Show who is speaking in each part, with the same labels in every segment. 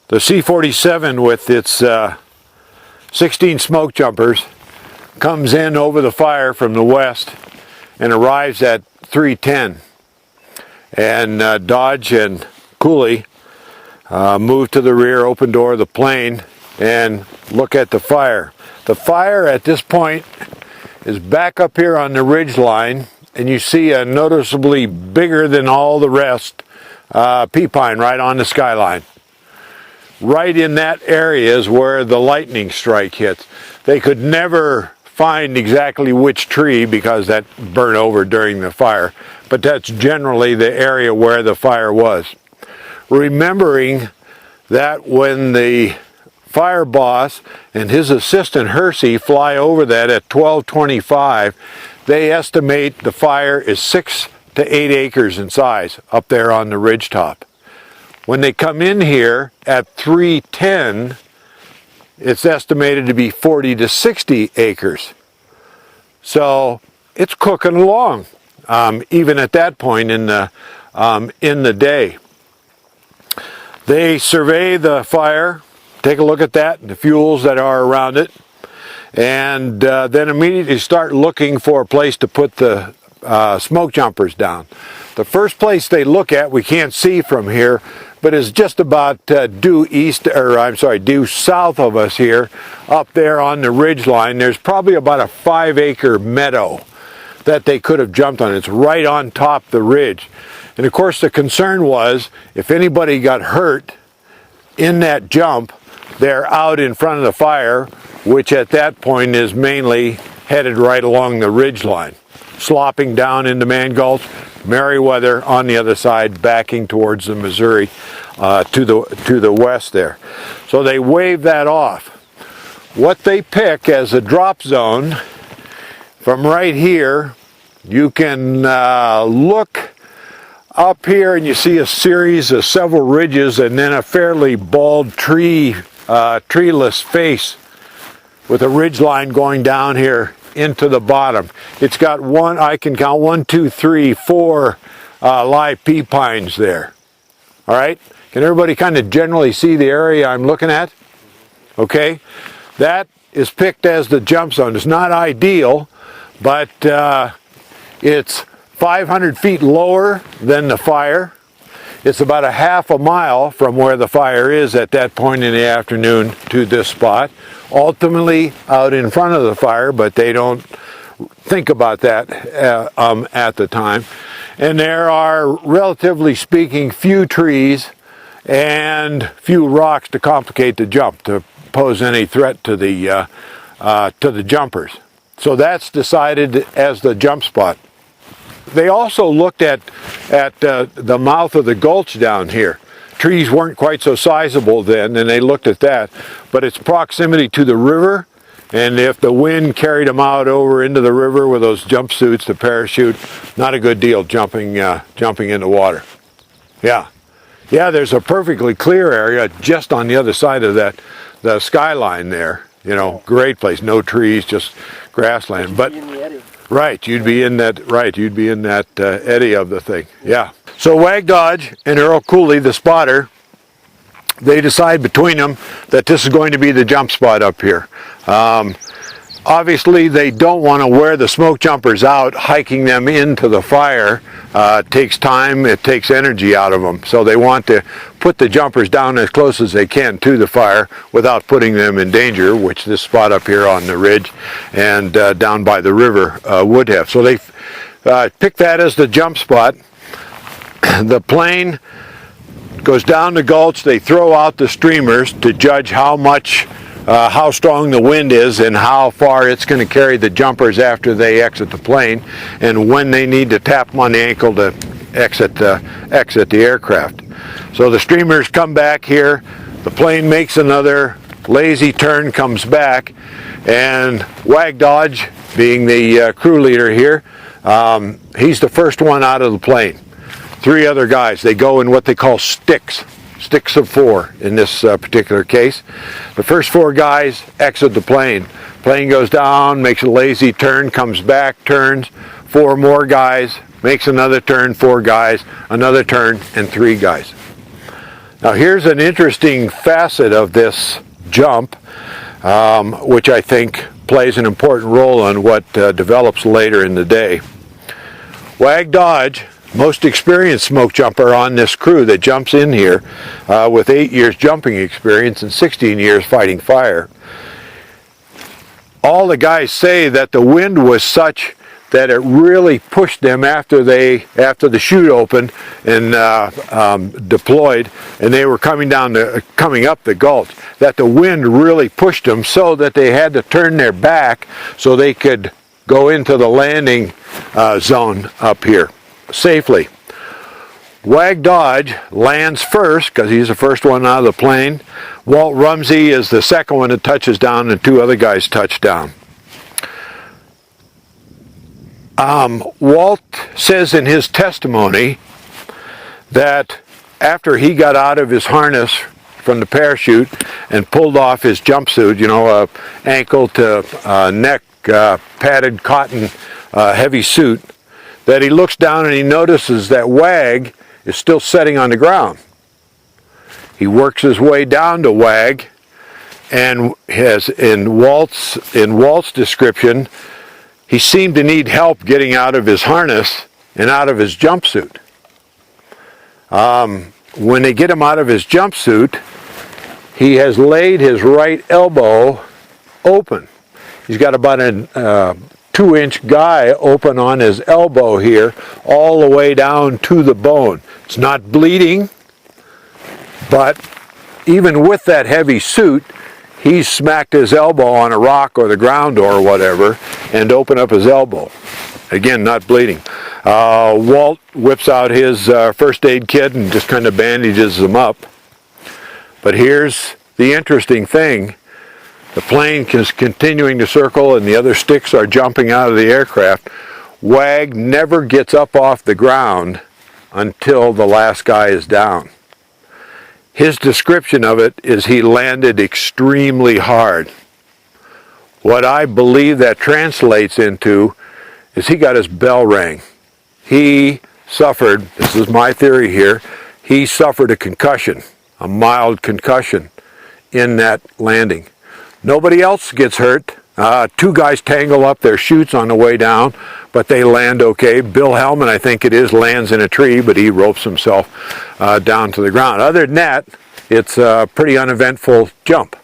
Speaker 1: The C-47 with its 16 smoke jumpers comes in over the fire from the west and arrives at 310. And Dodge and Cooley move to the rear, open door of the plane, and look at the fire. The fire at this point is back up here on the ridge line, and you see a noticeably bigger than all the rest pea pine right on the skyline. Right in that area is where the lightning strike hits. They could never find exactly which tree because that burned over during the fire, but that's generally the area where the fire was. Remembering that when the fire boss and his assistant Hersey fly over that at 12:25, they estimate the fire is 6 to 8 acres in size up there on the ridgetop. When they come in here at 3:10, it's estimated to be 40 to 60 acres. So it's cooking along, even at that point in the day. They survey the fire, take a look at that and the fuels that are around it, and then immediately start looking for a place to put the smoke jumpers down. The first place they look at, we can't see from here, but is just about due south of us here, up there on the ridge line. There's probably about a 5-acre meadow that they could have jumped on. It's right on top the ridge. And of course the concern was, if anybody got hurt in that jump, they're out in front of the fire, which at that point is mainly headed right along the ridge line, slopping down into Mann Gulch, Meriwether on the other side, backing towards the Missouri to the west there. So they wave that off. What they pick as a drop zone, from right here, you can look up here and you see a series of several ridges and then a fairly bald treeless face with a ridge line going down here into the bottom. It's got I can count 1, 2, 3, 4 live pea pines there. All right, can everybody kind of generally see the area I'm looking at? Okay, that is picked as the jump zone. It's not ideal, but it's 500 feet lower than the fire. It's about a half a mile from where the fire is at that point in the afternoon to this spot. Ultimately out in front of the fire, but they don't think about that at the time. And there are, relatively speaking, few trees and few rocks to complicate the jump, to pose any threat to the jumpers. So that's decided as the jump spot. They also looked at the mouth of the gulch down here. Trees weren't quite so sizable then, and they looked at that, but its proximity to the river, and if the wind carried them out over into the river with those jumpsuits, the parachute, not a good deal jumping in the water. Yeah, there's a perfectly clear area just on the other side of the skyline there. You know, great place, no trees, just grassland. But right, you'd be in that eddy of the thing. Yeah. So Wag Dodge and Earl Cooley, the spotter, they decide between them that this is going to be the jump spot up here. Obviously, they don't want to wear the smoke jumpers out, hiking them into the fire. It takes time, it takes energy out of them. So they want to put the jumpers down as close as they can to the fire without putting them in danger, which this spot up here on the ridge and down by the river would have. So they picked that as the jump spot. The plane goes down the gulch. They throw out the streamers to judge how strong the wind is and how far it's going to carry the jumpers after they exit the plane, and when they need to tap them on the ankle to exit the aircraft. So the streamers come back here. The plane makes another lazy turn, comes back, and Wag Dodge, being the crew leader here, he's the first one out of the plane. 3 other guys, they go in what they call sticks of 4 in this particular case. The first 4 guys exit the plane. Plane goes down, makes a lazy turn, comes back, turns. 4 more guys, makes another turn, 4 guys, another turn, and 3 guys. Now here's an interesting facet of this jump, which I think plays an important role in what develops later in the day. Wag Dodge, most experienced smoke jumper on this crew that jumps in here with 8 years jumping experience and 16 years fighting fire. All the guys say that the wind was such that it really pushed them after the chute opened and deployed, and they were coming up the gulch, that the wind really pushed them so that they had to turn their back so they could go into the landing zone up here safely. Wag Dodge lands first because he's the first one out of the plane. Walt Rumsey is the second one that touches down, and 2 other guys touch down. Walt says in his testimony that after he got out of his harness from the parachute and pulled off his jumpsuit, you know, ankle to neck padded cotton heavy suit, that he looks down and he notices that Wag is still sitting on the ground. He works his way down to Wag, and has in Walt's description, he seemed to need help getting out of his harness and out of his jumpsuit. When they get him out of his jumpsuit, he has laid his right elbow open. He's got about a 2-inch guy open on his elbow here, all the way down to the bone. It's not bleeding, but even with that heavy suit, he's smacked his elbow on a rock or the ground or whatever and opened up his elbow. Again, not bleeding. Walt whips out his first aid kit and just kind of bandages him up. But here's the interesting thing. The plane is continuing to circle and the other sticks are jumping out of the aircraft. Wag never gets up off the ground until the last guy is down. His description of it is he landed extremely hard. What I believe that translates into is he got his bell rang. He suffered, this is my theory here, he suffered a concussion, a mild concussion in that landing. Nobody else gets hurt. 2 guys tangle up their chutes on the way down, but they land okay. Bill Hellman, I think it is, lands in a tree, but he ropes himself down to the ground. Other than that, it's a pretty uneventful jump.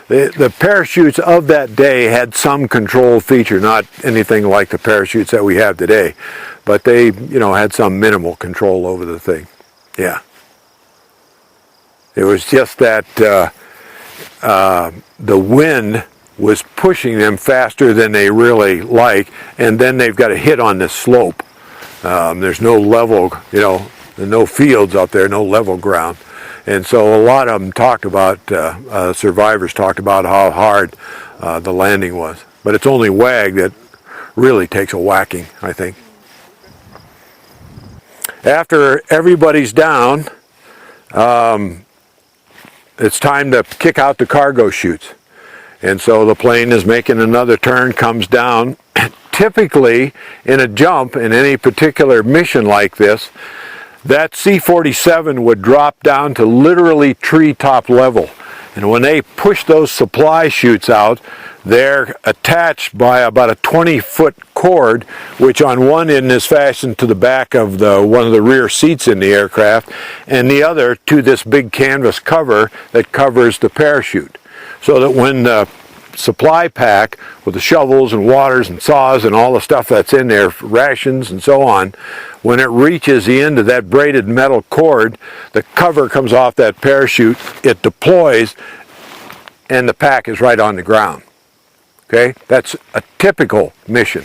Speaker 1: The parachutes of that day had some control feature, not anything like the parachutes that we have today, but they, you know, had some minimal control over the thing. Yeah. It was just that the wind was pushing them faster than they really like, and then they've got a hit on this slope. There's no level, you know, no fields out there, no level ground. And so a lot of them talked about, survivors talked about how hard the landing was. But it's only Wag that really takes a whacking, I think. After everybody's down, it's time to kick out the cargo chutes. And so the plane is making another turn, comes down. Typically, in a jump, in any particular mission like this, that C-47 would drop down to literally treetop level. And when they push those supply chutes out, they're attached by about a 20-foot cord, which on one end is fastened to the back of one of the rear seats in the aircraft, and the other to this big canvas cover that covers the parachute. So that when the supply pack with the shovels and waters and saws and all the stuff that's in there, rations and so on, when it reaches the end of that braided metal cord, the cover comes off that parachute, it deploys, and the pack is right on the ground. Okay? That's a typical mission.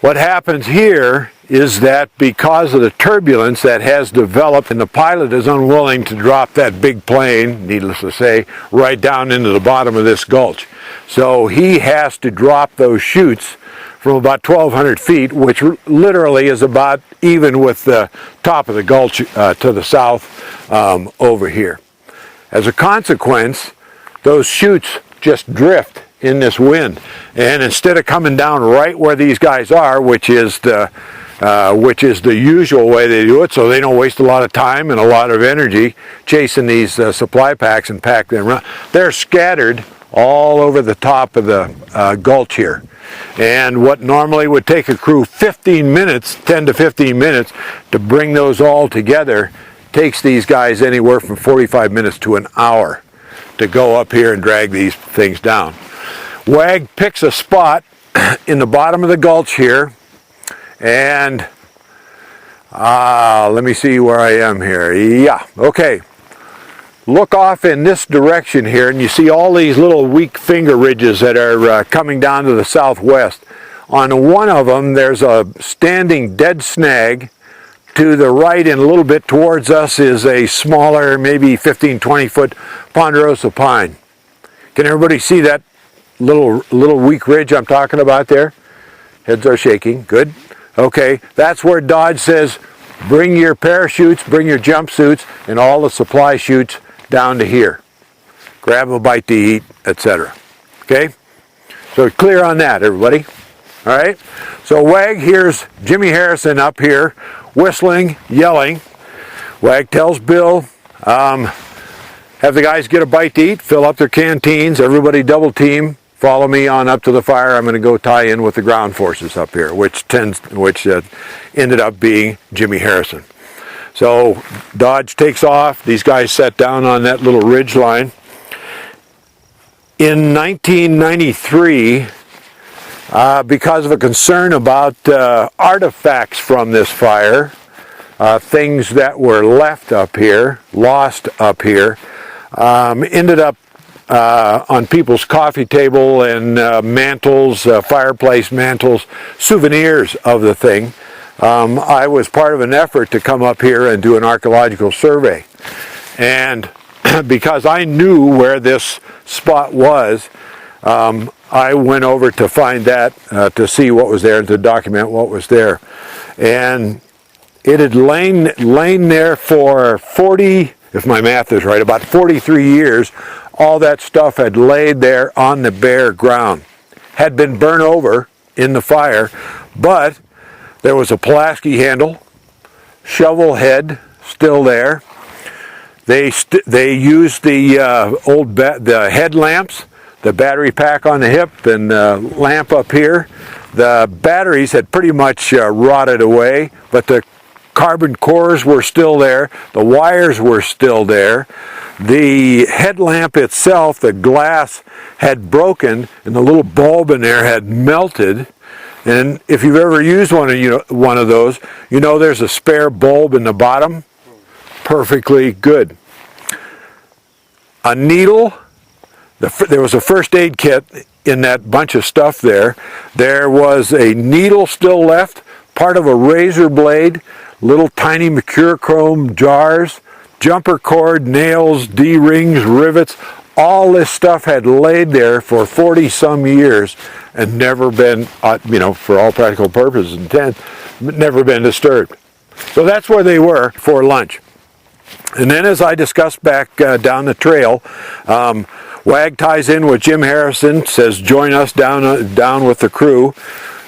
Speaker 1: What happens here is that because of the turbulence that has developed, and the pilot is unwilling to drop that big plane, needless to say, right down into the bottom of this gulch. So he has to drop those chutes from about 1,200 feet, which literally is about even with the top of the gulch to the south over here. As a consequence, those chutes just drift in this wind, and instead of coming down right where these guys are, which is the which is the usual way they do it, so they don't waste a lot of time and a lot of energy chasing these supply packs and pack them around. They're scattered all over the top of the gulch here. And what normally would take a crew 15 minutes, 10 to 15 minutes, to bring those all together, takes these guys anywhere from 45 minutes to an hour to go up here and drag these things down. Wag picks a spot in the bottom of the gulch here, and let me see where I am here. Yeah, okay. Look off in this direction here, and you see all these little weak finger ridges that are coming down to the southwest. On one of them, there's a standing dead snag. To the right and a little bit towards us is a smaller, maybe 15, 20 foot ponderosa pine. Can everybody see that little weak ridge I'm talking about there? Heads are shaking. Good. Okay, that's where Dodge says, bring your parachutes, bring your jumpsuits, and all the supply chutes down to here. Grab a bite to eat, etc. Okay? So clear on that, everybody. All right? So Wag hears Jimmy Harrison up here whistling, yelling. Wag tells Bill, have the guys get a bite to eat, fill up their canteens, everybody double team, follow me on up to the fire. I'm going to go tie in with the ground forces up here, which ended up being Jimmy Harrison. So Dodge takes off. These guys sat down on that little ridge line. In 1993, because of a concern about artifacts from this fire, things that were left up here, lost up here, ended up on people's coffee table and mantles, fireplace mantles, souvenirs of the thing. I was part of an effort to come up here and do an archaeological survey. And because I knew where this spot was, I went over to find that, to see what was there and to document what was there. And it had lain there for 40, if my math is right, about 43 years. All that stuff had laid there on the bare ground. Had been burnt over in the fire, but there was a Pulaski handle, shovel head still there. They used the the headlamps, the battery pack on the hip, and the lamp up here. The batteries had pretty much rotted away, but the carbon cores were still there. The wires were still there. The headlamp itself, the glass had broken, and the little bulb in there had melted. And if you've ever used one of those, you know there's a spare bulb in the bottom. Perfectly good. A needle. There was a first aid kit in that bunch of stuff there. There was a needle still left, part of a razor blade, little tiny mercurochrome jars, jumper cord, nails, D-rings, rivets. All this stuff had laid there for 40-some years and never been, for all practical purposes and intents, never been disturbed. So that's where they were for lunch. And then, as I discussed back down the trail, Wag ties in with Jim Harrison, says join us down with the crew,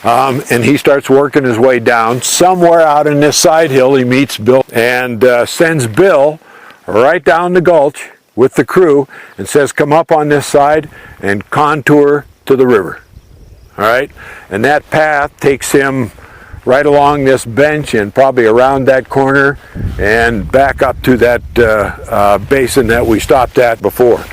Speaker 1: and he starts working his way down. Somewhere out in this side hill he meets Bill and sends Bill right down the gulch with the crew and says come up on this side and contour to the river. All right, and that path takes him right along this bench and probably around that corner and back up to that basin that we stopped at before.